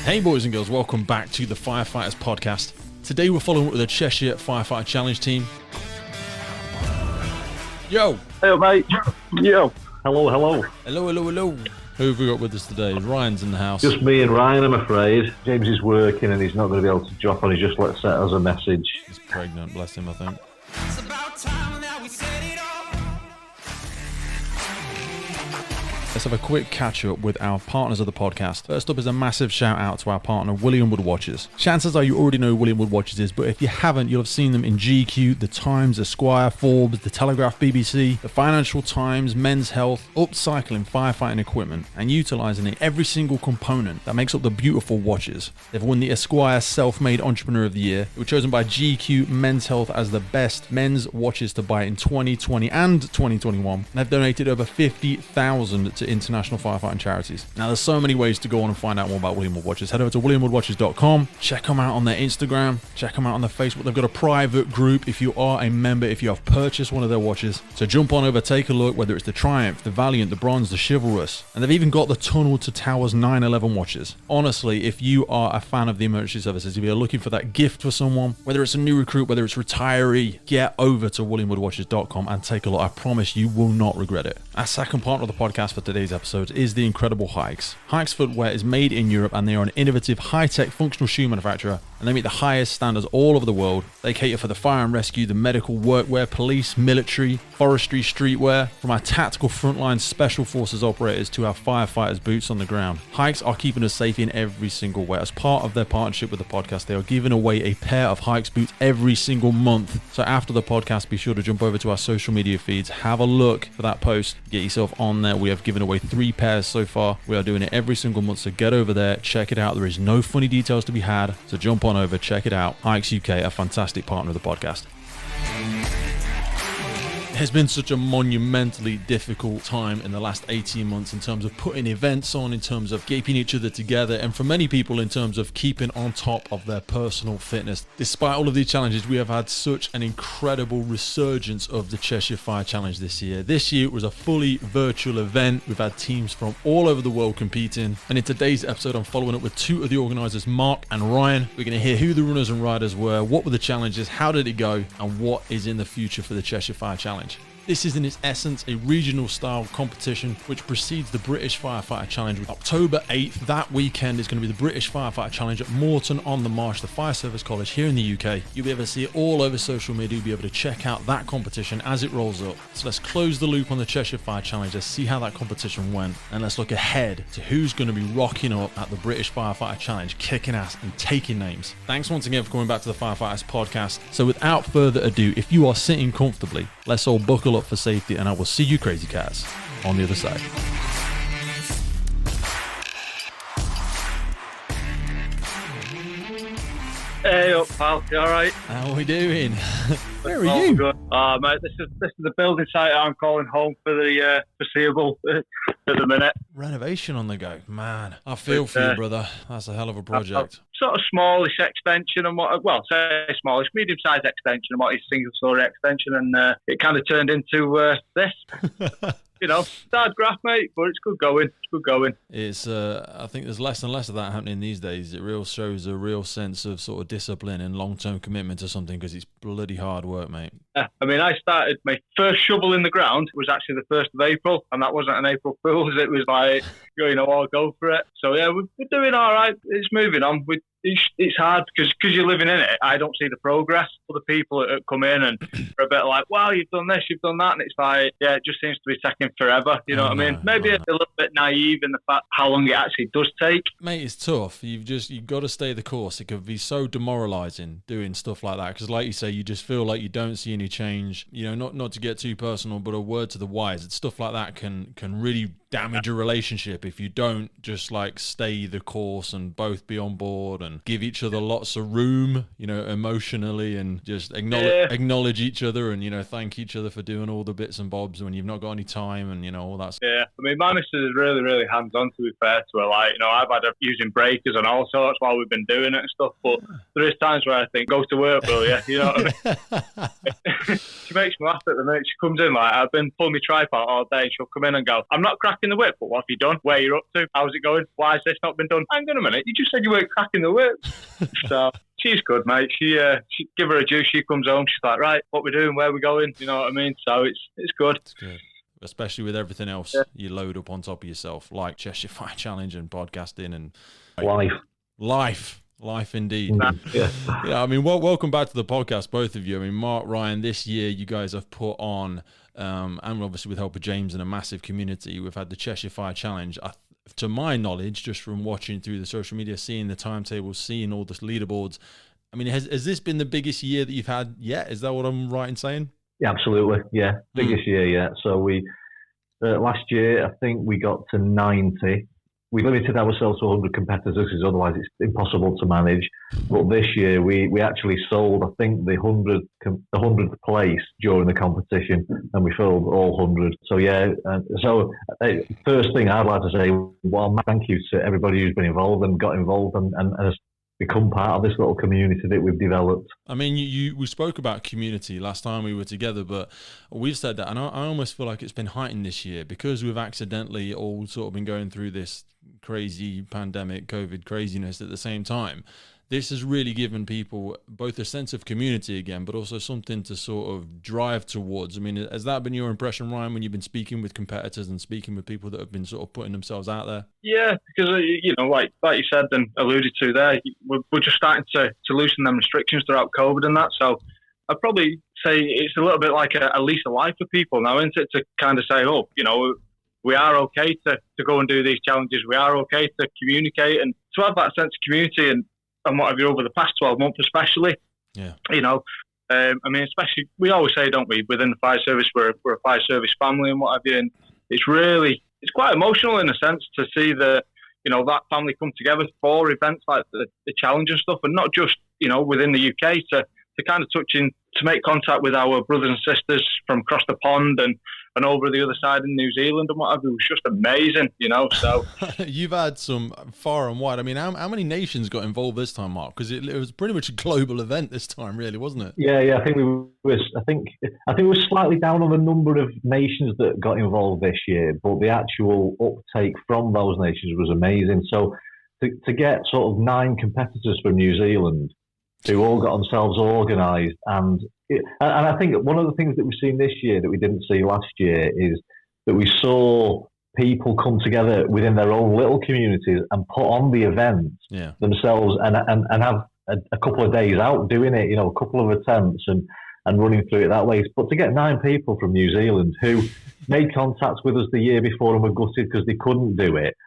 Hey boys and girls, welcome back to the Firefighters Podcast. Today we're following up with the Cheshire Firefighter Challenge team. Yo! Hey mate! Yo! Hello. Hello. Who have we got with us today? Ryan's in the house. Just me and Ryan, I'm afraid. James is working and he's not going to be able to drop on. He just let set us a message. He's pregnant, bless him, I think. It's about time that we set it off. Let's have a quick catch up with our partners of the podcast. First up is a massive shout out to our partner, William Wood Watches. Chances are you already know who William Wood Watches is, but if you haven't, you'll have seen them in GQ, The Times, Esquire, Forbes, The Telegraph, BBC, The Financial Times, Men's Health, upcycling firefighting equipment and utilising in every single component that makes up the beautiful watches. They've won the Esquire Self-Made Entrepreneur of the Year. They were chosen by GQ Men's Health as the best men's watches to buy in 2020 and 2021. And they've donated over 50,000 to international firefighting charities. Now there's so many ways to go on and find out more about William Wood Watches. Head over to williamwoodwatches.com, check them out on their Instagram, check them out on their Facebook. They've got a private group if you are a member, if you have purchased one of their watches. So jump on over, take a look, whether it's the Triumph, the Valiant, the Bronze, the Chivalrous. And they've even got the Tunnel to Towers 911 watches. Honestly, if you are a fan of the emergency services, if you're looking for that gift for someone, whether it's a new recruit, whether it's retiree, get over to williamwoodwatches.com and take a look. I promise you will not regret it. Our second partner of the podcast for today's episode is the incredible HAIX. HAIX footwear is made in Europe and they are an innovative, high-tech, functional shoe manufacturer, and they meet the highest standards all over the world. They cater for the fire and rescue, the medical, workwear, police, military, forestry, streetwear, from our tactical frontline special forces operators to our firefighters boots on the ground. HAIX are keeping us safe in every single way. As part of their partnership with the podcast, they are giving away a pair of HAIX boots every single month. So after the podcast, be sure to jump over to our social media feeds, have a look for that post, get yourself on there. We have given away 3 pairs so far. We are doing it every single month, so get over there, check it out. There is no funny details to be had, so jump on over, check it out. HAIX UK, a fantastic partner of the podcast. It's been such a monumentally difficult time in the last 18 months in terms of putting events on, in terms of keeping each other together, and for many people in terms of keeping on top of their personal fitness. Despite all of these challenges, we have had such an incredible resurgence of the Cheshire Fire Challenge this year. This year it was a fully virtual event. We've had teams from all over the world competing, and in today's episode I'm following up with 2 of the organisers, Mark and Ryan. We're going to hear who the runners and riders were, what were the challenges, how did it go, and what is in the future for the Cheshire Fire Challenge. This is in its essence a regional style competition which precedes the British Firefighter Challenge. October 8th, that weekend, is going to be the British Firefighter Challenge at Moreton-on-the-Marsh, the Fire Service College here in the UK. You'll be able to see it all over social media. You'll be able to check out that competition as it rolls up. So let's close the loop on the Cheshire Fire Challenge. Let's see how that competition went, and let's look ahead to who's going to be rocking up at the British Firefighter Challenge, kicking ass and taking names. Thanks once again for coming back to the Firefighters Podcast. So without further ado, if you are sitting comfortably, let's all buckle up for safety, and I will see you crazy cats on the other side. Hey up, pal. You alright? How are we doing? Where are you? Good. Mate, this is the building site I'm calling home for the foreseeable for the minute. Renovation on the go. Man, I feel for you, brother. That's a hell of a project. Sort of smallish extension and say smallish, medium-sized extension and what is single-story extension, and it kind of turned into this. You know, hard graft, mate, but it's good going. It's I think there's less and less of that happening these days. It real shows a real sense of sort of discipline and long-term commitment to something, because it's bloody hard work, mate. Yeah, I mean, I started my first shovel in the ground was actually the 1st of April, and that wasn't an April Fool's. It was like, I'll go for it. So yeah, we're doing all right. It's moving on. It's hard because you're living in it. I don't see the progress. Other people that come in and are a bit like, wow, you've done this, you've done that. And it's like, yeah, it just seems to be taking forever. You know what I mean? Maybe a little bit naive in the fact how long it actually does take. Mate, it's tough. You've got to stay the course. It can be so demoralising doing stuff like that. Because like you say, you just feel like you don't see any change. You know, not to get too personal, but a word to the wise. It's stuff like that can really damage a relationship if you don't just like stay the course and both be on board and give each other lots of room, emotionally, and just acknowledge each other and, thank each other for doing all the bits and bobs when you've not got any time and, all that stuff. Yeah, I mean, my missus is really, really hands-on, to be fair to her. Like, I've had her using breakers and all sorts while we've been doing it and stuff, but there is times where I think, go to work, will you? You know what I mean? She makes me laugh at the minute. She comes in like, I've been pulling my tripod all day, and she'll come in and go, I'm not cracking cracking the whip. But what have you done? Where you're up to? How's it going? Why has this not been done? Hang on a minute. You just said you weren't cracking the whip. So she's good, mate. She give her a juice. She comes home. She's like, right, what we're doing, where we're going. You know what I mean? So it's good. It's good. Especially with everything else you load up on top of yourself, like Cheshire Fire Challenge and podcasting and life indeed. Yeah. I mean, welcome back to the podcast, both of you. I mean, Mark, Ryan, this year you guys have put on, and obviously with help of James and a massive community, we've had the Cheshire Fire Challenge. To my knowledge, just from watching through the social media, seeing the timetables, seeing all the leaderboards, I mean, has this been the biggest year that you've had yet? Is that what I'm right in saying? Yeah, absolutely. Yeah, biggest year yet. So we last year, I think we got to 90. We limited ourselves to 100 competitors because otherwise it's impossible to manage. But this year we actually sold, I think, the 100th place during the competition, and we filled all 100. So yeah, first thing I'd like to say, well, thank you to everybody who's been involved and got involved and has become part of this little community that we've developed. I mean, we spoke about community last time we were together, but we've said that, and I almost feel like it's been heightened this year because we've accidentally all sort of been going through this crazy pandemic, COVID craziness at the same time. This has really given people both a sense of community again, but also something to sort of drive towards. I mean, has that been your impression, Ryan, when you've been speaking with competitors and speaking with people that have been sort of putting themselves out there? Yeah, because, you know, like you said and alluded to there, we're just starting to loosen them restrictions throughout COVID and that. So I'd probably say it's a little bit like a lease of life for people now, isn't it? To kind of say, oh, you know, we are okay to go and do these challenges. We are okay to communicate and to have that sense of community and what have you over the past 12 months especially. Yeah. You know, I mean, especially, we always say, don't we, within the fire service, we're a fire service family and what have you. And it's quite emotional in a sense to see that family come together for events like the challenge and stuff, and not just, you know, within the UK, to kind of to make contact with our brothers and sisters from across the pond and over the other side in New Zealand and what have you. It was just amazing, you know. So you've had some far and wide. I mean, how many nations got involved this time, Mark? Because it was pretty much a global event this time, really, wasn't it? Yeah. I think we were slightly down on the number of nations that got involved this year, but the actual uptake from those nations was amazing. So to get sort of 9 competitors from New Zealand who all got themselves organised, and I think one of the things that we've seen this year that we didn't see last year is that we saw people come together within their own little communities and put on the event themselves and have a couple of days out doing it, you know, a couple of attempts and running through it that way. But to get 9 people from New Zealand who made contact with us the year before and were gutted because they couldn't do it,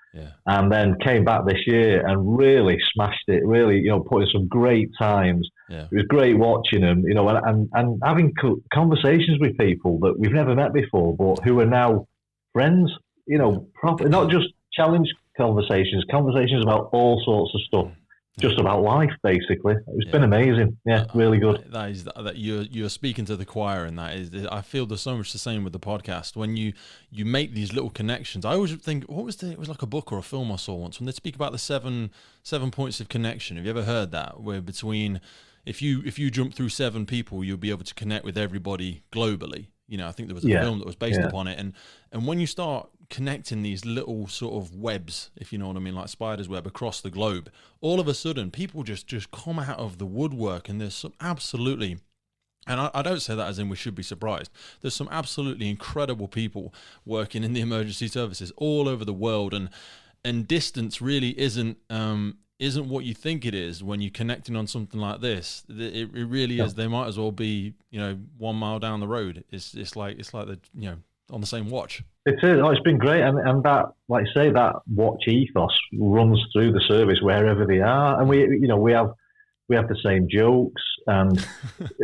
and then came back this year and really smashed it, really, you know, put in some great times. It was great watching them, you know, and having conversations with people that we've never met before, but who are now friends, you know, not just challenge conversations about all sorts of stuff. Just about life, basically. It's been amazing. Yeah, really good. That you're speaking to the choir, and that is, I feel there's so much the same with the podcast. When you make these little connections, I always think, it was like a book or a film I saw once when they speak about the seven points of connection. Have you ever heard that? Where between, if you jump through 7 people, you'll be able to connect with everybody globally. You know, I think there was a film that was based upon it, and when you start connecting these little sort of webs, if you know what I mean, like spider's web across the globe, all of a sudden people just come out of the woodwork, and there's some absolutely, and I don't say that as in we should be surprised, there's some absolutely incredible people working in the emergency services all over the world, and distance really isn't what you think it is when you're connecting on something like this. It really is. They might as well be, you know, 1 mile down the road. It's like the, you know, on the same watch. It is. Oh, it's been great, and that, like I say, that watch ethos runs through the service wherever they are, and we have the same jokes, and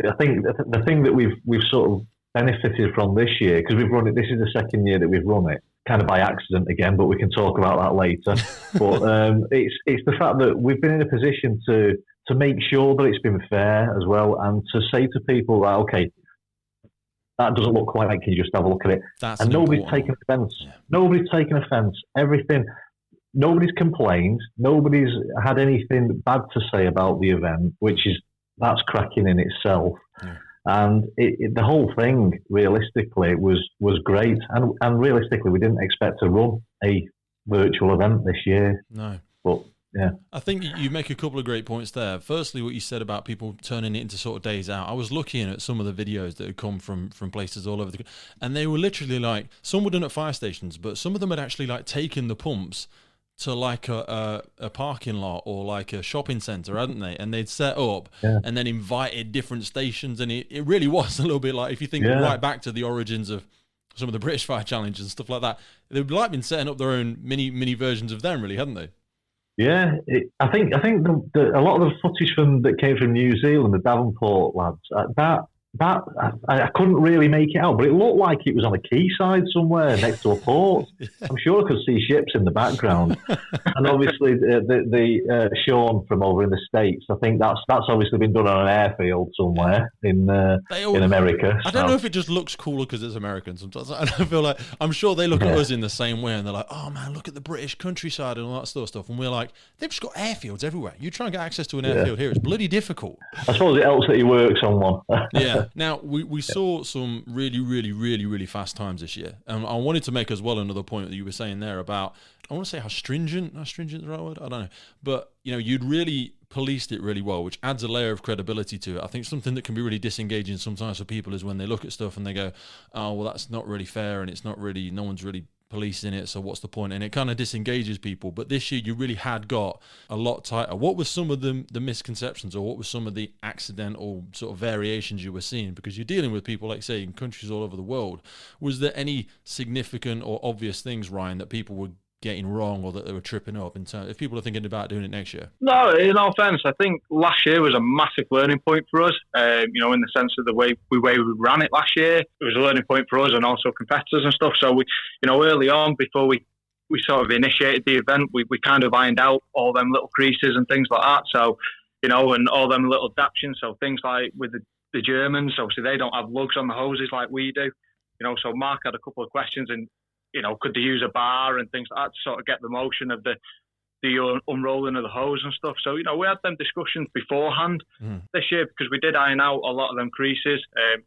I think the thing that we've sort of benefited from this year, because we've run it. This is the second year that we've run it, kind of by accident again, but we can talk about that later. But it's the fact that we've been in a position to make sure that it's been fair as well, and to say to people that, okay, that doesn't look quite right, can you just have a look at it? That's and nobody's taken offence. Yeah. Nobody's taken offence. Everything. Nobody's complained. Nobody's had anything bad to say about the event, that's cracking in itself. Yeah. And the whole thing, realistically, was great. And realistically, we didn't expect to run a virtual event this year. No. But, yeah. I think you make a couple of great points there. Firstly, what you said about people turning it into sort of days out. I was looking at some of the videos that had come from places all over and they were literally like, some were done at fire stations, but some of them had actually like taken the pumps to like a parking lot or like a shopping centre, hadn't they? And they'd set up and then invited different stations, and it really was a little bit like, if you think right back to the origins of some of the British Fire Challenges and stuff like that, they'd like been setting up their own mini versions of them, really, hadn't they? Yeah, I think a lot of the footage that came from New Zealand, the Davenport lads, that I couldn't really make it out, but it looked like it was on a quayside somewhere next to a port. I'm sure I could see ships in the background, and obviously the Sean from over in the States. I think that's obviously been done on an airfield somewhere in America. I don't know if it just looks cooler because it's American. Sometimes I feel like I'm sure they look at us in the same way, and they're like, "Oh man, look at the British countryside and all that sort of stuff," and we're like, "They've just got airfields everywhere. You try and get access to an airfield here; it's bloody difficult." I suppose it helps that he works on one. Yeah. Now, we saw some really fast times this year. And I wanted to make as well another point that you were saying there about, I want to say how stringent is the right word? I don't know. But, you'd really policed it really well, which adds a layer of credibility to it. I think something that can be really disengaging sometimes for people is when they look at stuff and they go, oh, well, that's not really fair and it's not really, no one's really policing it, so what's the point? And it kind of disengages people. But this year you really had got a lot tighter. What were some of the misconceptions, or what were some of the accidental sort of variations you were seeing? Because you're dealing with people, like say, in countries all over the world. Was there any significant or obvious things, Ryan, that people were getting wrong or that they were tripping up in terms, if people are thinking about doing it next year? No, in all fairness, I think last year was a massive learning point for us, in the sense of the way we ran it last year. It was a learning point for us and also competitors and stuff. So we, early on, before we sort of initiated the event, we kind of ironed out all them little creases and things like that. So, and all them little adaptations. So things like with the Germans, obviously they don't have lugs on the hoses like we do. So Mark had a couple of questions and, could they use a bar and things like that to sort of get the motion of the unrolling of the hose and stuff. So, we had them discussions beforehand this year, because we did iron out a lot of them creases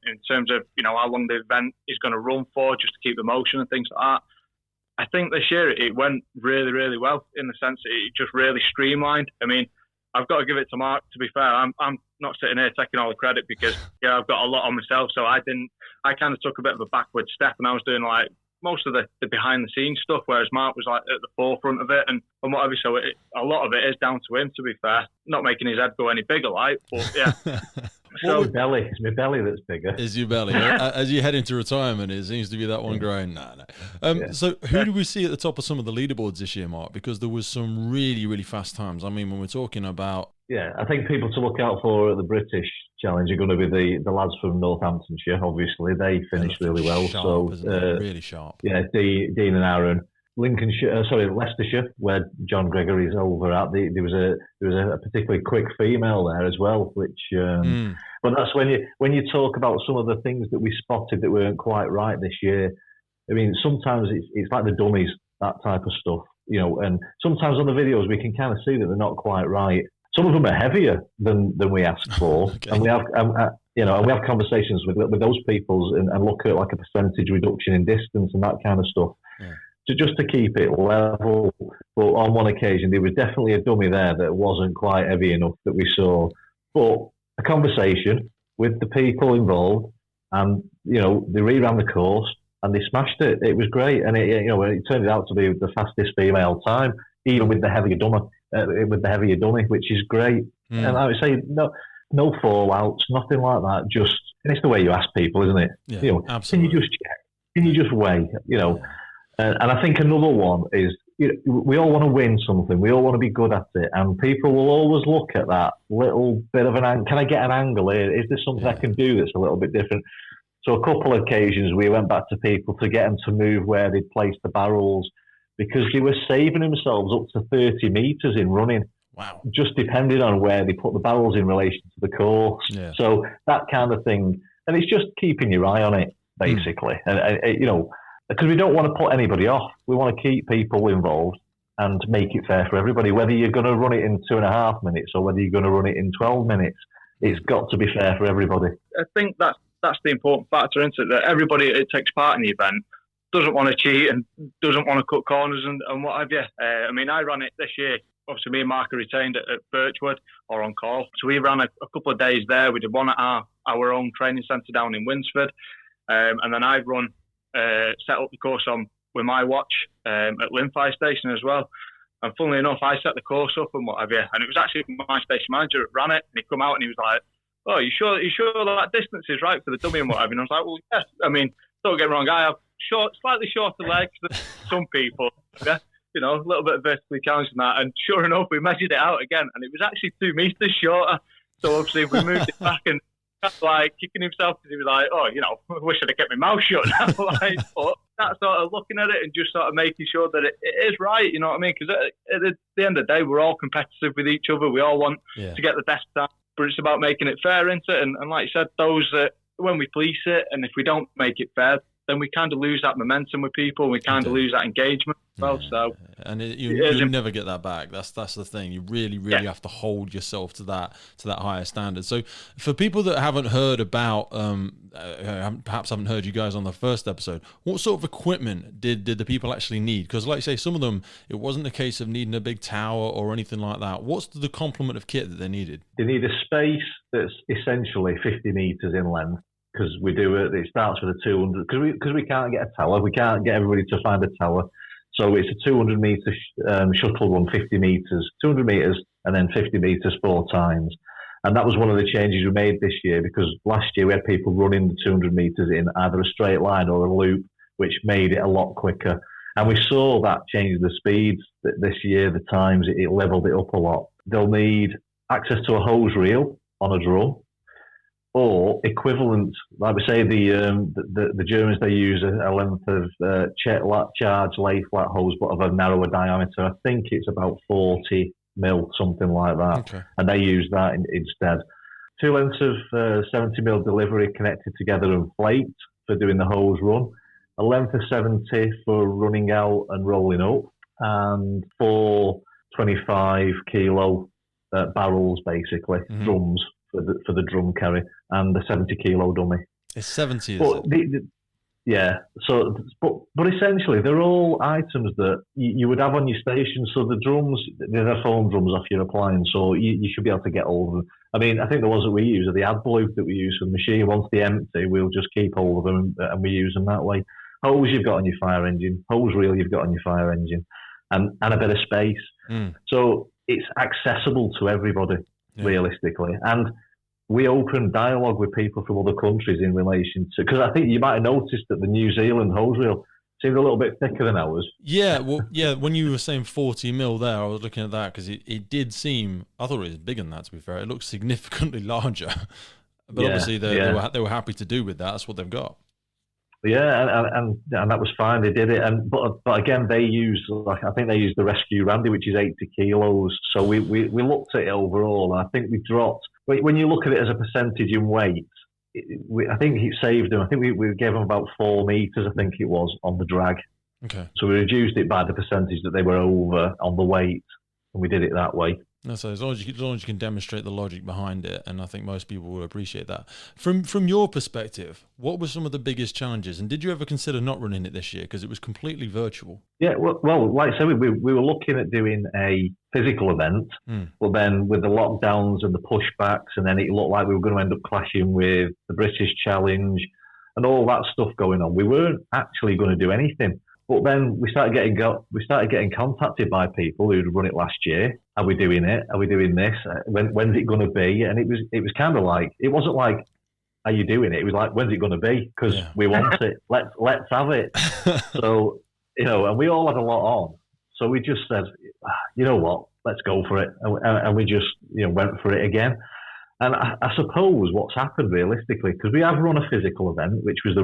in terms of, how long the event is going to run for, just to keep the motion and things like that. I think this year it went really, really well, in the sense that it just really streamlined. I mean, I've got to give it to Mark, to be fair. I'm not sitting here taking all the credit because, I've got a lot on myself. So I kind of took a bit of a backward step, and I was doing like most of the behind the scenes stuff, whereas Mark was like at the forefront of it and whatever. So a lot of it is down to him, to be fair. Not making his head go any bigger, like, but yeah. So my belly. It's my belly that's bigger. Is your belly? As you head into retirement, it seems to be that one growing. No. So who do we see at the top of some of the leaderboards this year, Mark? Because there was some really, really fast times. I mean, when we're talking about... Yeah, I think people to look out for at the British Challenge are going to be the lads from Northamptonshire. Obviously, they finished really well. Sharp, really sharp. Yeah, Dean and Aaron. Leicestershire, where John Gregory's over at. There was a particularly quick female there as well, which. But that's when you talk about some of the things that we spotted that weren't quite right this year. I mean, sometimes it's like the dummies, that type of stuff, and sometimes on the videos we can kind of see that they're not quite right. Some of them are heavier than we asked for, okay. And we have and we have conversations with those people and look at like a percentage reduction in distance and that kind of stuff. Yeah. Just to keep it level. But on one occasion, there was definitely a dummy there that wasn't quite heavy enough that we saw. But a conversation with the people involved, and they reran the course and they smashed it. It was great, and it turned out to be the fastest female time, even with the heavier dummy, which is great. And I would say no fallouts, nothing like that. And it's the way you ask people, isn't it? Yeah, absolutely. Can you just check? Can you just weigh? And I think another one is, we all want to win something. We all want to be good at it. And people will always look at that little bit of can I get an angle here? Is there something I can do that's a little bit different? So a couple of occasions we went back to people to get them to move where they'd placed the barrels, because they were saving themselves up to 30 metres in running. Wow. Just depending on where they put the barrels in relation to the course. Yeah. So that kind of thing. And it's just keeping your eye on it, basically. And, because we don't want to put anybody off. We want to keep people involved and make it fair for everybody, whether you're going to run it in 2.5 minutes or whether you're going to run it in 12 minutes. it's got to be fair for everybody. I think that's the important factor, isn't it? That everybody that takes part in the event doesn't want to cheat and doesn't want to cut corners and what have you. I mean, I ran it this year. Obviously, me and Mark are retained at Birchwood or on call. So we ran a couple of days there. We did one at our own training centre down in Winsford. And then I've set up the course on with my watch at Lynn Fire Station as well. And funnily enough, I set the course up and what have you. And it was actually my station manager that ran it. And he come out and he was like, "Oh, you sure that distance is right for the dummy and what have you?" And I was like, "Well, yes. I mean, don't get me wrong, I have slightly shorter legs than some people. Yeah, you know, a little bit vertically challenged in that." And sure enough, we measured it out again, and it was actually 2 meters shorter. So obviously, we moved it back, and like kicking himself because he was like, "Oh, you know, I wish I'd have kept my mouth shut now." Like, but that sort of looking at it and just sort of making sure that it is right. You know what I mean? Because at the end of the day, we're all competitive with each other. We all want to get the best time, but it's about making it fair, isn't it? And like you said, those that when we police it, and if we don't make it fair, then we kind of lose that momentum with people. We kind of lose that engagement as well. So, and you never get that back. That's the thing. You really have to hold yourself to that higher standard. So, for people that haven't heard about, perhaps haven't heard you guys on the first episode, what sort of equipment did the people actually need? Because, like you say, some of them, it wasn't a case of needing a big tower or anything like that. What's the complement of kit that they needed? They need a space that's essentially 50 meters in length. Because we do it starts with a 200, because we can't get a tower, we can't get everybody to find a tower. So it's a 200 metre shuttle run, 50 metres, 200 metres, and then 50 metres 4 times. And that was one of the changes we made this year, because last year we had people running the 200 metres in either a straight line or a loop, which made it a lot quicker. And we saw that change the speeds this year, the times, it levelled it up a lot. They'll need access to a hose reel on a drum, or equivalent, like we say, the Germans, they use a length of charge lay flat hose, but of a narrower diameter. I think it's about 40 mil, something like that. Okay. And they use that instead. 2 lengths of 70 mil delivery connected together and flaked for doing the hose run. A length of 70 for running out and rolling up, and 4 25 kilo barrels, basically, drums. For the drum carry, and the 70 kilo dummy. It's 70, yeah. So, but essentially, they're all items that you would have on your station. So the drums, they're foam drums off your appliance, so you should be able to get all of them. I mean, I think the ones that we use are the AdBlue that we use for the machine. Once they're empty, we'll just keep hold of them and we use them that way. Hose you've got on your fire engine, hose reel you've got on your fire engine, and a bit of space. So it's accessible to everybody, realistically. And we open dialogue with people from other countries in relation to, because I think you might have noticed that the New Zealand hose reel seemed a little bit thicker than ours. Yeah, well, yeah, when you were saying 40 mil there, I was looking at that because it did seem, I thought it was bigger than that, to be fair. It looked significantly larger. But obviously they were happy to do with that. That's what they've got. Yeah, and that was fine. They did it, but again, they use, I think they used the Rescue Randy, which is 80 kilos. So we looked at it overall, and I think we dropped. When you look at it as a percentage in weight, I think it saved them. I think we gave them about 4 meters. I think it was on the drag. Okay. So we reduced it by the percentage that they were over on the weight, and we did it that way. No, so as long as you can demonstrate the logic behind it, and I think most people will appreciate that. From your perspective, what were some of the biggest challenges, and did you ever consider not running it this year because it was completely virtual? Yeah, well, like I said, we were looking at doing a physical event, but then with the lockdowns and the pushbacks, and then it looked like we were going to end up clashing with the British Challenge and all that stuff going on. We weren't actually going to do anything. But then we started getting contacted by people who'd run it last year. Are we doing it? Are we doing this? When's it going to be? And it was kind of like, it wasn't like, are you doing it? It was like, when's it going to be? Because we want it. Let's have it. So, and we all had a lot on. So we just said, you know what? Let's go for it. And we just went for it again. And I suppose what's happened realistically, because we have run a physical event, which was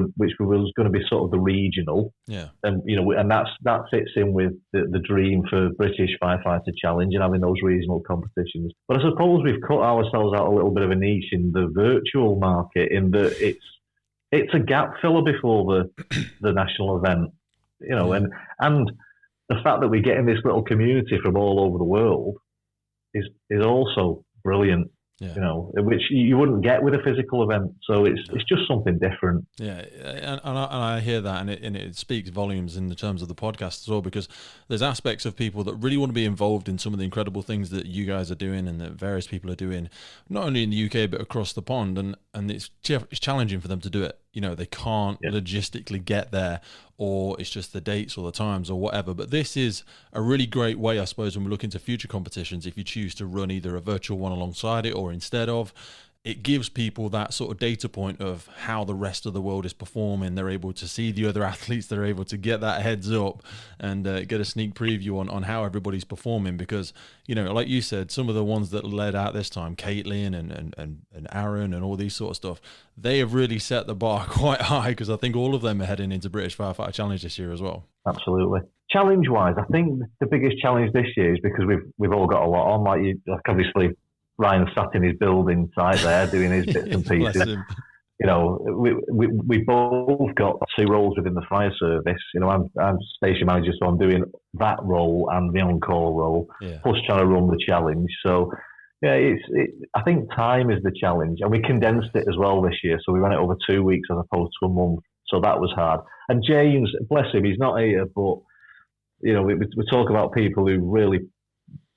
going to be sort of the regional, and and that fits in with the dream for British Firefighter Challenge and having those regional competitions. But I suppose we've cut ourselves out a little bit of a niche in the virtual market, in that it's a gap filler before the national event, and the fact that we're getting this little community from all over the world is also brilliant. Yeah. You know, which you wouldn't get with a physical event. So it's just something different. Yeah, and I hear that, and it speaks volumes in the terms of the podcast as well, because there's aspects of people that really want to be involved in some of the incredible things that you guys are doing and that various people are doing, not only in the UK but across the pond, and it's challenging for them to do it. You know, they can't logistically get there, or it's just the dates or the times or whatever. But this is a really great way, I suppose, when we look into future competitions, if you choose to run either a virtual one alongside it or instead of, it gives people that sort of data point of how the rest of the world is performing. They're able to see the other athletes. They're able to get that heads up and get a sneak preview on how everybody's performing. Because, you know, like you said, some of the ones that led out this time, Caitlin and Aaron and all these sort of stuff, they have really set the bar quite high, because I think all of them are heading into British Firefighter Challenge this year as well. Absolutely. Challenge-wise, I think the biggest challenge this year is because we've all got a lot on. Like obviously, Ryan sat in his building site there doing his bits and pieces. You know, we both got 2 roles within the fire service. You know, I'm station manager, so I'm doing that role and the on-call role, plus trying to run the challenge. So, yeah, I think time is the challenge, and we condensed it as well this year. So we ran it over 2 weeks as opposed to a month. So that was hard. And James, bless him, he's not here, but you know, we talk about people who really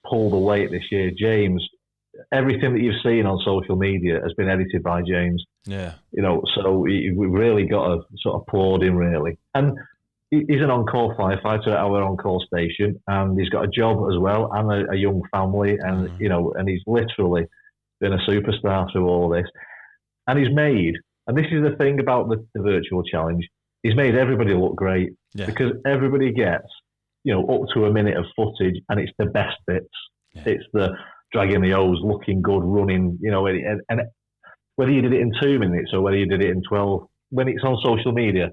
pulled the weight this year. James, everything that you've seen on social media has been edited by James. Yeah. You know, so we really got to sort of applaud him, really. And he's an on-call firefighter at our on-call station, and he's got a job as well and a young family, and you know, and he's literally been a superstar through all this. And he's made, and this is the thing about the virtual challenge, he's made everybody look great, because everybody gets, you know, up to a minute of footage, and it's the best bits. Yeah. It's the dragging the hose, looking good, running, you know, and whether you did it in 2 minutes or whether you did it in 12, when it's on social media,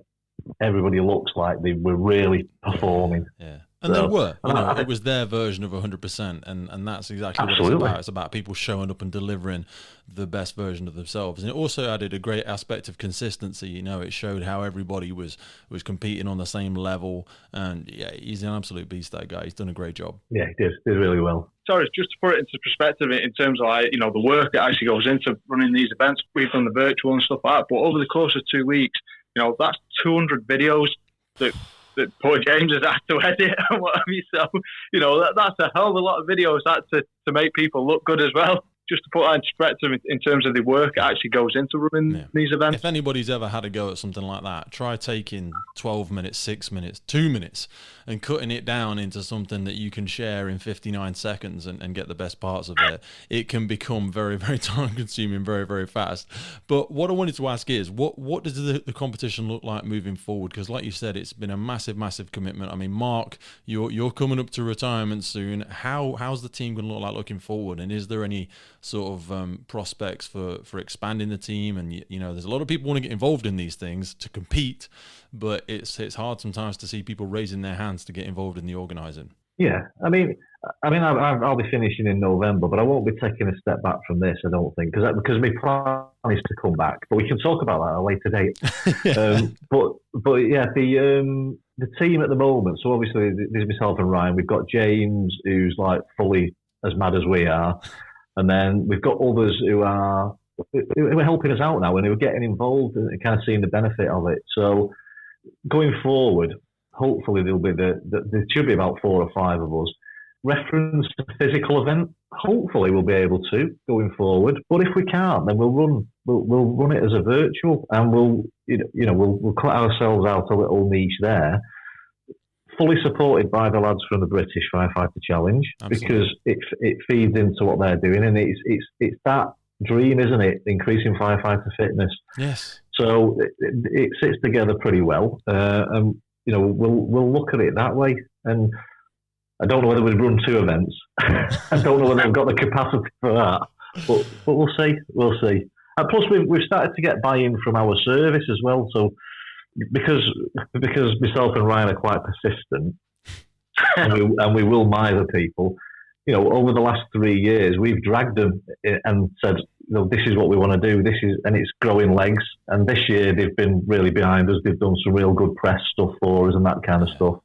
everybody looks like they were really performing. Yeah. And they were, you know, it was their version of 100%, and that's exactly what it's about. It's about people showing up and delivering the best version of themselves. And it also added a great aspect of consistency. You know, it showed how everybody was competing on the same level. And yeah, he's an absolute beast, that guy. He's done a great job. Yeah, he did really well. Sorry, just to put it into perspective in terms of, like, you know, the work that actually goes into running these events. We've done the virtual and stuff like that, but over the course of 2 weeks, you know, that's 200 videos that poor James has had to edit and what have you. So, you know, that's a hell of a lot of videos to make people look good as well. Just to put that into perspective in terms of the work that actually goes into running these events. If anybody's ever had a go at something like that, try taking 12 minutes, 6 minutes, 2 minutes and cutting it down into something that you can share in 59 seconds and get the best parts of it. It can become very, very time consuming very, very fast. But what I wanted to ask is, what does the competition look like moving forward? Because like you said, it's been a massive, massive commitment. I mean, Mark, you're coming up to retirement soon. How's the team going to look like looking forward? And is there any sort of prospects for expanding the team? And you know, there's a lot of people want to get involved in these things to compete, but it's hard sometimes to see people raising their hands to get involved in the organising. Yeah, I mean, I'll be finishing in November, but I won't be taking a step back from this, I don't think, because my plan is to come back. But we can talk about that at a later date. But yeah, the team at the moment. So obviously, there's myself and Ryan. We've got James, who's like fully as mad as we are. And then we've got others who are helping us out now and who are getting involved and kind of seeing the benefit of it. So going forward, hopefully there should be about 4 or 5 of us. Reference to physical event, hopefully we'll be able to going forward. But if we can't, then we'll run it as a virtual, and we'll cut ourselves out a little niche there. Fully supported by the lads from the British Firefighter Challenge. Absolutely. Because it feeds into what they're doing, and it's that dream, isn't it? Increasing firefighter fitness. Yes. So it sits together pretty well, and you know we'll look at it that way. And I don't know whether we'd run 2 events. I don't know whether I've got the capacity for that, but we'll see. We'll see. And plus we've started to get buy-in from our service as well. So. Because myself and Ryan are quite persistent, and we will mither people. You know, over the last 3 years, we've dragged them and said, you know, this is what we want to do. And it's growing legs. And this year they've been really behind us. They've done some real good press stuff for us and that kind of stuff.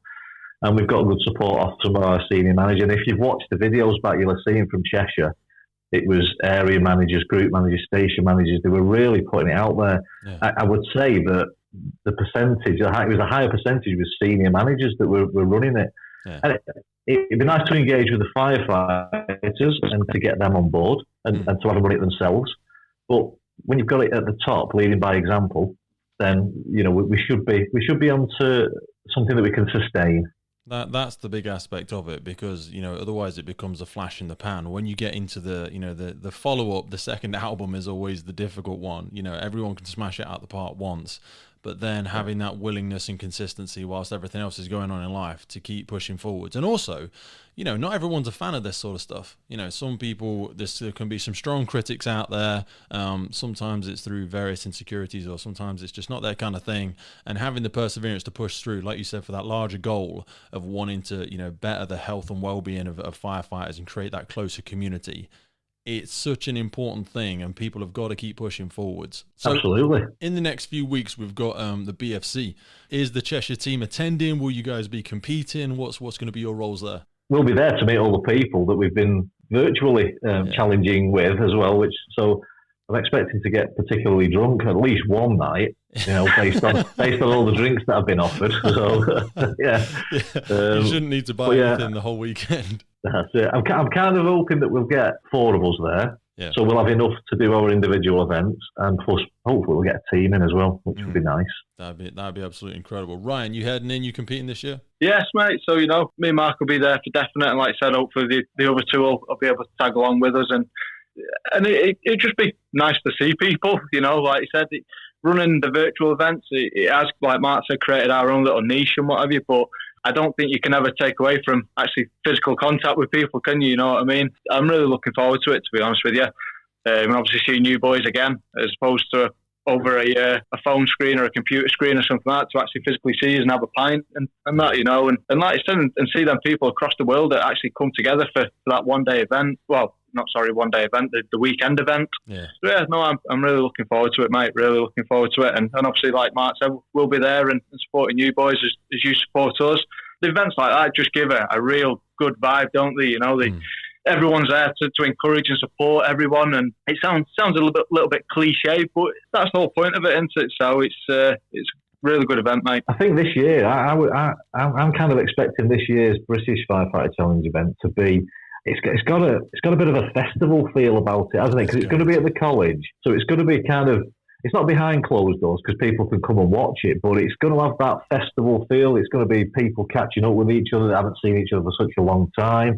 And we've got good support off from our senior manager. And if you've watched the videos back, you'll have seen from Cheshire. it was area managers, group managers, station managers. They were really putting it out there. Yeah. I would say that the percentage, it was a higher percentage with senior managers that were running it. Yeah. And it'd be nice to engage with the firefighters and to get them on board and to have them run it themselves. But when you've got it at the top, leading by example, then we should be on to something that we can sustain. That's the big aspect of it, because otherwise it becomes a flash in the pan. When you get into the follow up, the second album is always the difficult one. Everyone can smash it out the park once, but then having that willingness and consistency whilst everything else is going on in life to keep pushing forwards. And also, not everyone's a fan of this sort of stuff. Some people, there can be some strong critics out there. Sometimes it's through various insecurities, or sometimes it's just not their kind of thing. And having the perseverance to push through, like you said, for that larger goal of wanting to, better the health and well-being of firefighters and create that closer community. It's such an important thing, and people have got to keep pushing forwards. So absolutely. In the next few weeks, we've got the BFC. Is the Cheshire team attending? Will you guys be competing? What's going to be your roles there? We'll be there to meet all the people that we've been virtually challenging with as well. So I'm expecting to get particularly drunk at least one night, based on all the drinks that have been offered. So yeah. You shouldn't need to buy anything the whole weekend. That's it. I'm kind of hoping that we'll get 4 of us there. Yeah. So we'll have enough to do our individual events, and plus hopefully we'll get a team in as well, which would be nice. That'd be absolutely incredible. Ryan, you heading in? You competing this year? Yes, mate. So me and Mark will be there for definite, and like I said, hopefully the other two will be able to tag along with us, and it'd just be nice to see people. Like you said, running the virtual events, it has, like Mark said, created our own little niche and what have you, but I don't think you can ever take away from actually physical contact with people, can you? You know what I mean? I'm really looking forward to it, to be honest with you. And obviously seeing you boys again, as opposed to over a phone screen or a computer screen or something like that, to actually physically see us and have a pint and that, and like you said, and see them people across the world that actually come together for that one-day event. Well, one-day event, the weekend event. Yeah. So yeah, no, I'm really looking forward to it, mate. Really looking forward to it. And obviously, like Mark said, we'll be there and supporting you boys as you support us. The events like that just give a real good vibe, don't they? Everyone's there to encourage and support everyone, and it sounds a little bit cliche, but that's the whole point of it, isn't it? So it's a really good event, mate. I think this year, I'm kind of expecting this year's British Firefighter Challenge event to be. It's got a bit of a festival feel about it, hasn't it? Because it's going to be at the college, so it's going to be kind of. It's not behind closed doors because people can come and watch it, but it's going to have that festival feel. It's going to be people catching up with each other that haven't seen each other for such a long time,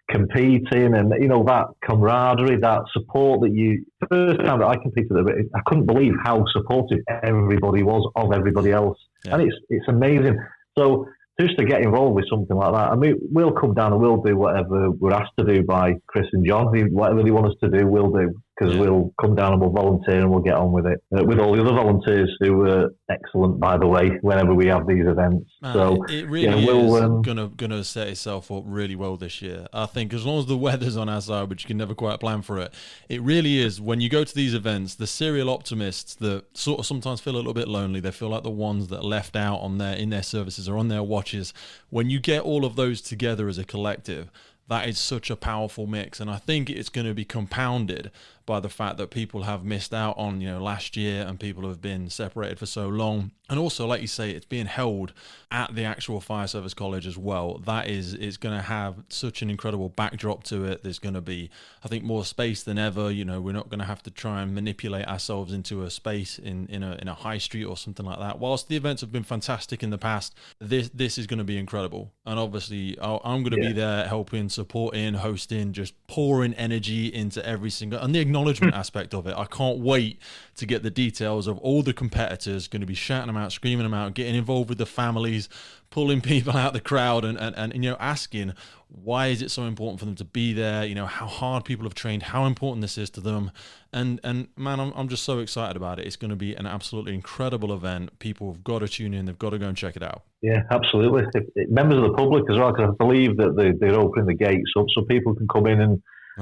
competing, and that camaraderie, that support that you. First time that I competed, I couldn't believe how supportive everybody was of everybody else, and it's amazing. So just to get involved with something like that, I mean, we'll come down and we'll do whatever we're asked to do by Chris and John. Whatever they want us to do, we'll do. Because we'll come down and we'll volunteer and we'll get on with it. With all the other volunteers who were excellent, by the way, whenever we have these events. So it really is gonna set itself up really well this year. I think as long as the weather's on our side, which you can never quite plan for it, it really is. When you go to these events, the serial optimists that sort of sometimes feel a little bit lonely, they feel like the ones that are left out in their services or on their watches. When you get all of those together as a collective, that is such a powerful mix, and I think it's going to be compounded by the fact that people have missed out on last year, and people have been separated for so long. And also, like you say, it's being held at the actual fire service college as well. It's going to have such an incredible backdrop to it. There's going to be, I think, more space than ever. We're not going to have to try and manipulate ourselves into a space in a high street or something like that. Whilst the events have been fantastic in the past, this is going to be incredible. And obviously, I'm going to be there helping, supporting, hosting, just pouring energy into every single, and the acknowledgement aspect of it. I can't wait to get the details of all the competitors, going to be shouting them out, screaming them out, getting involved with the families, pulling people out the crowd and asking why is it so important for them to be there, how hard people have trained, how important this is to them. And man, I'm just so excited about it. It's going to be an absolutely incredible event. People have got to tune in. They've got to go and check it out. Yeah, absolutely. Members of the public as well, because I believe that they're opening the gates up so people can come in and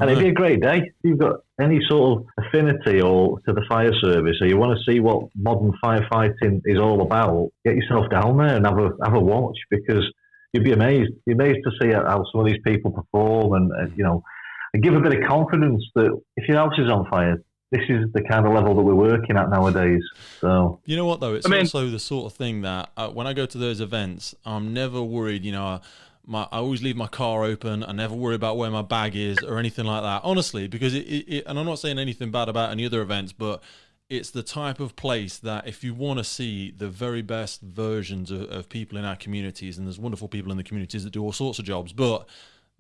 it'd be a great day. If you've got any sort of affinity or to the fire service, or you want to see what modern firefighting is all about, get yourself down there and have a watch, because you'd be amazed. You'd be amazed to see how some of these people perform, and and give a bit of confidence that if your house is on fire, this is the kind of level that we're working at nowadays. So you know what though, it's also the sort of thing that when I go to those events, I'm never worried. I always leave my car open. I never worry about where my bag is or anything like that. Honestly, because it and I'm not saying anything bad about any other events, but it's the type of place that if you want to see the very best versions of people in our communities, and there's wonderful people in the communities that do all sorts of jobs, but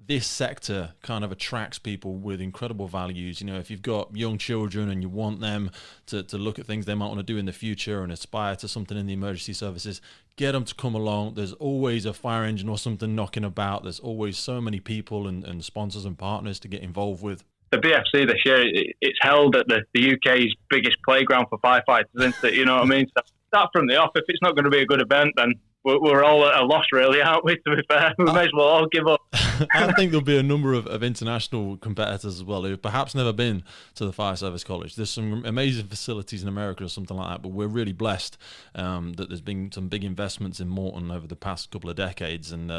this sector kind of attracts people with incredible values. If you've got young children and you want them to look at things they might want to do in the future and aspire to something in the emergency services, get them to come along. There's always a fire engine or something knocking about. There's always so many people and sponsors and partners to get involved with. The BFC this year, it's held at the UK's biggest playground for firefighters, isn't it? You know what I mean? So start from the off. If it's not going to be a good event, then we're all at a loss, really, aren't we, to be fair? We may as well all give up. I think there'll be a number of international competitors as well who've perhaps never been to the Fire Service College. There's some amazing facilities in America or something like that, but we're really blessed that there's been some big investments in Morton over the past couple of decades, and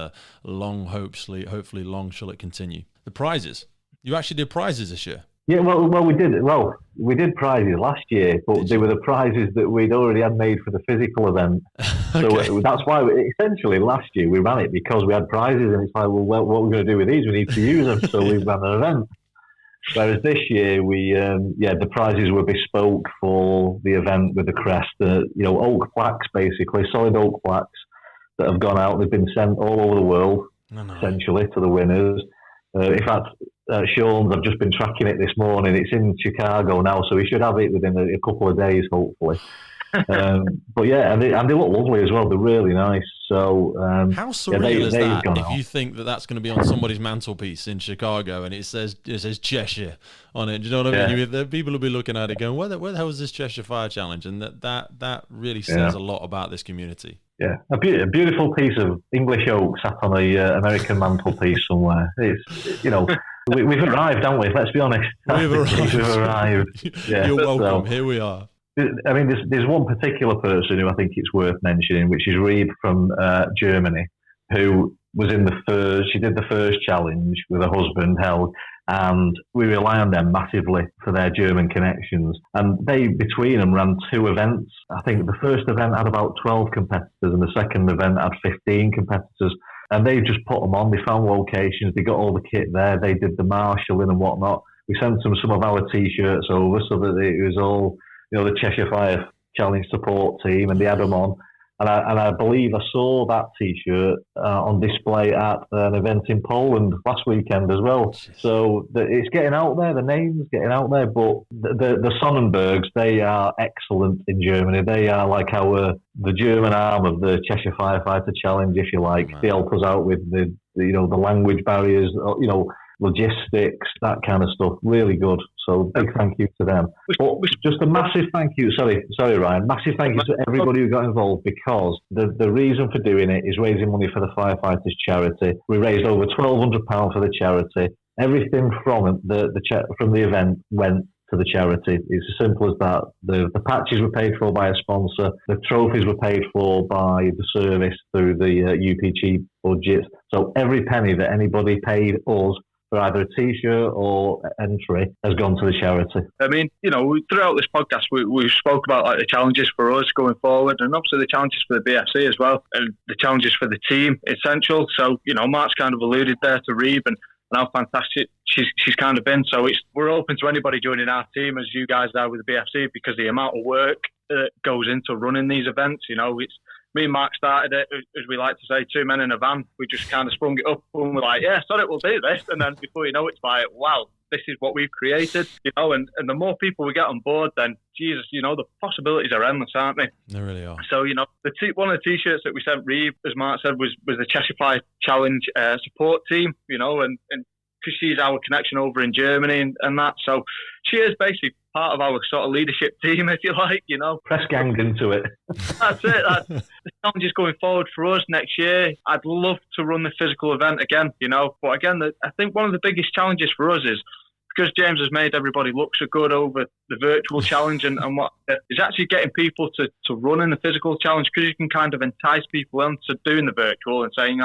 hopefully long shall it continue. The prizes. You actually did prizes this year? Yeah, well, we did. Well, we did prizes last year, but they were the prizes that we'd already had made for the physical event. Okay. So that's why, essentially, last year we ran it because we had prizes, and it's like, well, what are we going to do with these? We need to use them, so we ran an event. Whereas this year, the prizes were bespoke for the event with the crest. Oak plaques, basically, solid oak plaques that have gone out. They've been sent all over the world, essentially, to the winners. In fact, Sean's, I've just been tracking it this morning. It's in Chicago now, so we should have it within a couple of days, hopefully. But yeah, and they look lovely as well. They're really nice. So how surreal is that? If you think that's going to be on somebody's mantelpiece in Chicago, and it says Cheshire on it, do you know what I mean? The people will be looking at it, going, "Where the hell is this Cheshire Fire Challenge?" And that really says a lot about this community. Yeah, a beautiful piece of English oak sat on a American mantelpiece somewhere. It's we've arrived, haven't we? Let's be honest. We've arrived. Yeah, You're welcome. Here we are. I mean, there's one particular person who I think it's worth mentioning, which is Reeb from Germany, who was she did the first challenge with her husband, Helg, and we rely on them massively for their German connections. And they, between them, ran 2 events. I think the first event had about 12 competitors, and the second event had 15 competitors. And they just put them on. They found locations. They got all the kit there. They did the marshalling and whatnot. We sent them some of our T-shirts over so that it was all, the Cheshire Fire Challenge support team, and they had them on. And I believe I saw that T-shirt on display at an event in Poland last weekend as well. So it's getting out there, the name's getting out there, but the Sonnenbergs, they are excellent in Germany. They are like the German arm of the Cheshire Firefighter Challenge, if you like. They help us out with the language barriers, logistics, that kind of stuff. Really good. So big thank you to them. But just a massive thank you. Sorry, Ryan. Massive thank you to everybody who got involved, because the reason for doing it is raising money for the Firefighters charity. We raised over £1,200 for the charity. Everything from the event went to the charity. It's as simple as that. The patches were paid for by a sponsor. The trophies were paid for by the service through the UPG budget. So every penny that anybody paid us for either a T-shirt or entry has gone to the charity. I mean, throughout this podcast, we spoke about the challenges for us going forward, and obviously the challenges for the BFC as well, and the challenges for the team, essential. So, Mark's kind of alluded there to Reeb and how fantastic she's kind of been. So we're open to anybody joining our team, as you guys are with the BFC, because the amount of work that goes into running these events, it's me and Mark started it, as we like to say, 2 men in a van. We just kind of sprung it up and we're like, yeah, sorry, we'll do this. And then before you know it, it's like, wow, this is what we've created, and the more people we get on board, then Jesus, the possibilities are endless, aren't they? They really are. So, one of the T-shirts that we sent Reeb, as Mark said, was the Cheshire Fire Challenge support team, and because she's our connection over in Germany and that. So she is basically part of our sort of leadership team, if you like, Press ganged into it. That's it. The challenges going forward for us next year. I'd love to run the physical event again, But again, I think one of the biggest challenges for us is, because James has made everybody look so good over the virtual challenge and what is actually getting people to run in the physical challenge, because you can kind of entice people into doing the virtual and saying,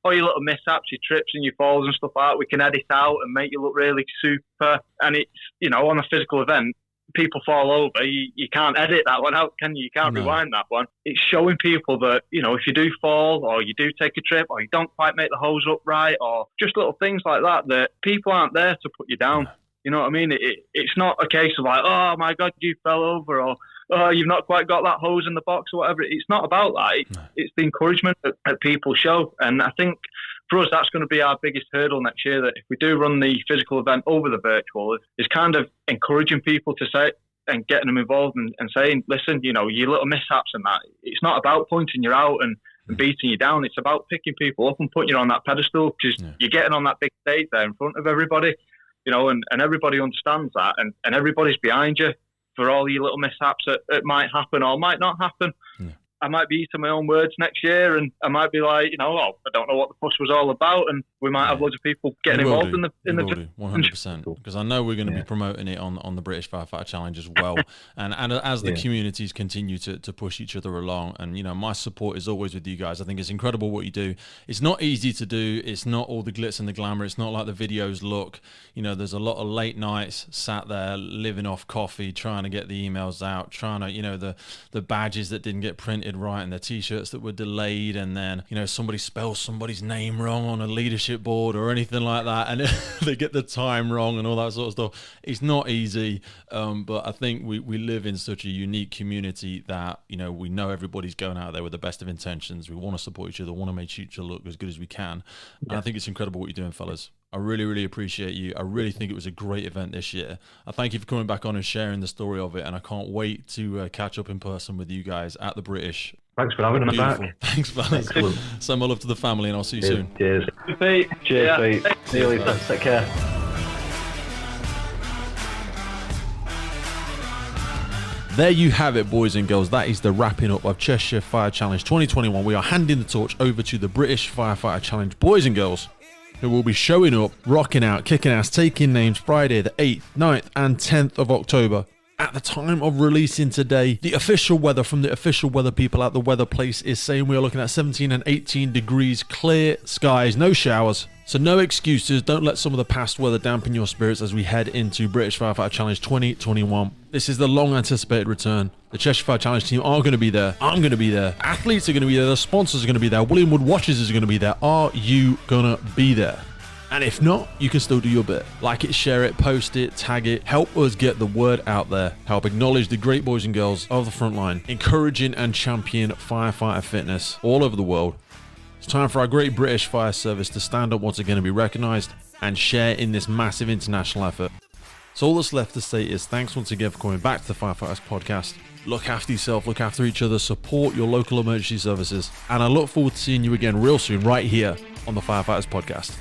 all your little mishaps, your trips and your falls and stuff like that, we can edit out and make you look really super. And it's, on a physical event, people fall over, you can't edit that one out, can you? You can't rewind that one. It's showing people that, if you do fall or you do take a trip or you don't quite make the hose up right or just little things like that, that people aren't there to put you down. You know what I mean? It's not a case of like, oh my God, you fell over, or oh, you've not quite got that hose in the box or whatever. It's not about that. It's the encouragement that people show. And I think for us, that's going to be our biggest hurdle next year, that if we do run the physical event over the virtual, is kind of encouraging people to say and getting them involved and saying, listen, your little mishaps and that, it's not about pointing you out and beating you down. It's about picking people up and putting you on that pedestal, because you're getting on that big stage there in front of everybody, and everybody understands that, and everybody's behind you for all your little mishaps that might happen or might not happen. I might be eating my own words next year, and I might be like, I don't know what the fuss was all about, and we might have loads of people getting involved in the 100%, because I know we're going to be promoting it on the British Firefighter Challenge as well, and as the communities continue to push each other along, and my support is always with you guys. I think it's incredible what you do. It's not easy to do. It's not all the glitz and the glamour. It's not like the videos look. There's a lot of late nights sat there living off coffee, trying to get the emails out, trying to the badges that didn't get printed right and the t-shirts that were delayed, and then somebody spells somebody's name wrong on a leadership board or anything like that, and they get the time wrong and all that sort of stuff. It's not easy, but I think we live in such a unique community that we know everybody's going out there with the best of intentions. We want to support each other, want to make each other look as good as we can, and I think it's incredible what you're doing, fellas. I really, really appreciate you. I really think it was a great event this year. I thank you for coming back on and sharing the story of it, and I can't wait to catch up in person with you guys at the British. Thanks for having us back. Thanks, fellas. Send my love to the family, and I'll see you soon. Cheers. Cheers, Pete. See you later. Take care. There you have it, boys and girls. That is the wrapping up of Cheshire Fire Challenge 2021. We are handing the torch over to the British Firefighter Challenge boys and girls, who will be showing up, rocking out, kicking ass, taking names Friday the 8th, 9th and 10th of October. At the time of releasing today, the official weather from the official weather people at the weather place is saying we are looking at 17 and 18 degrees, clear skies, no showers. So no excuses. Don't let some of the past weather dampen your spirits as we head into British Firefighter Challenge 2021. This is the long anticipated return. The Cheshire Fire Challenge team are going to be there. I'm going to be there. Athletes are going to be there. The sponsors are going to be there. William Wood Watches is going to be there. Are you going to be there? And if not, you can still do your bit. Like it, share it, post it, tag it. Help us get the word out there. Help acknowledge the great boys and girls of the front line, encouraging and champion firefighter fitness all over the world. It's time for our great British fire service to stand up once again and be recognised and share in this massive international effort. So all that's left to say is thanks once again for coming back to the Firefighters Podcast. Look after yourself, look after each other, support your local emergency services, and I look forward to seeing you again real soon right here on the Firefighters Podcast.